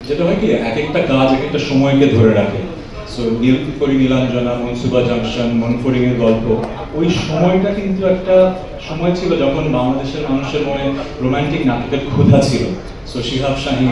যেটা হয় কি এক একটা কাজ এক একটা সময়কে ধরে রাখে। সো নীলপরি নীলাঞ্জনা, মনসুবা জাংশন, মনফরিং এর গল্প, ওই সময়টা কিন্তু একটা সময় ছিল যখন বাংলাদেশের মানুষের মনে রোমান্টিক নাটকের ক্ষুধা ছিল। সো শিহাব শাহীন,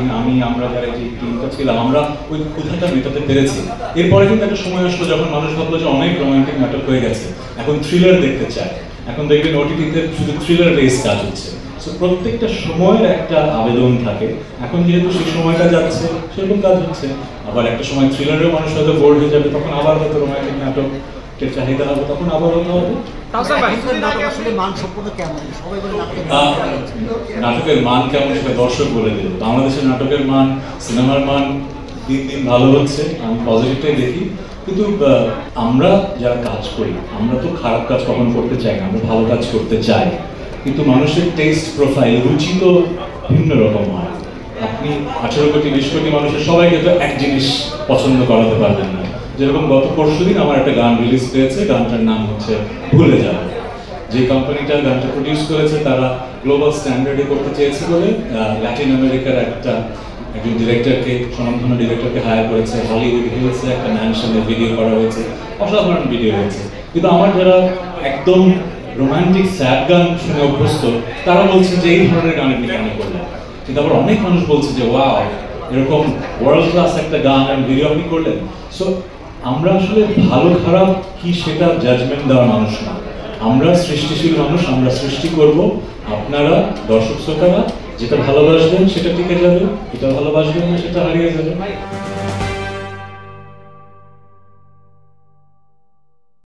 আমরা যারা যে টিমটা ছিলাম, আমরা ওই ক্ষুধাটা মেটাতে পেরেছি। এরপরে কিন্তু একটা সময় আসলো যখন মানুষ ভাবলো যে অনেক রোমান্টিক নাটক হয়ে গেছে, এখন থ্রিলার দেখতে চায়। এখন দেখবেন ওটিটিতে শুধু থ্রিলার বেস কাজ হচ্ছে। সো প্রত্যেকটা সময়ের একটা আবেদন থাকে। এখন যেহেতু সেই সময়টা যাচ্ছে সেরকম কাজ হচ্ছে। আবার একটা সময় থ্রিলারেও মানুষ হয়তো বোর্ড হয়ে যাবে, তখন আবার হয়তো রোমান্টিক নাটকের চাহিদা হবে, তখন আবার হতে হবে। নাটকের মান কেমন সেটা দর্শক বলে দেবে। বাংলাদেশের নাটকের মান, সিনেমার মান দিন দিন ভালো হচ্ছে, আমি পজিটিভটাই দেখি। কিন্তু আমরা যারা কাজ করি, আমরা তো খারাপ কাজ কখন করতে চাই না, আমরা ভালো কাজ করতে চাই। কিন্তু মানুষের টেস্ট প্রোফাইল, রুচি তো ভিন্ন রকম হয়। আপনি 18 কোটি 20 কোটি মানুষের সবাইকে তো এক জিনিস পছন্দ করাতে পারবেন না। যেরকম গত পরশুদিন আমার একটা গান রিলিজ পেয়েছে, গানটার নাম হচ্ছে ভুলে যাবো। যে কোম্পানিটা গানটা প্রডিউস করেছে তারা গ্লোবাল স্ট্যান্ডার্ডে করতে চেয়েছে বলে ল্যাটিন আমেরিকার একজন ডিরেক্টরকে, স্বনামধন্য ডিরেক্টরকে হায়ার করেছে। হলিউড হিলসে একটা ম্যানশনে ভিডিও করা হয়েছে, অসাধারণ ভিডিও হয়েছে। কিন্তু আমার যারা একদম রোমান্টিক স্যাড গান শুনে অভ্যস্ত, তারা বলছে যে এই ধরনের গান আপনি কেন করলেন। কিন্তু আবার অনেক মানুষ বলছে যে ওয়াও, এরকম ওয়ার্ল্ড ক্লাস একটা গান আর ভিডিও আপনি করলেন। সো আমরা আসলে ভালো খারাপ কি সেটা জাজমেন্ট দেওয়ার মানুষ না, আমরা সৃষ্টিশীল মানুষ, আমরা সৃষ্টি করব। আপনারা দর্শক শ্রোতারা যেটা ভালোবাসবেন সেটা টিকে যাবে, যেটা ভালোবাসবেন না সেটা হারিয়ে যাবে।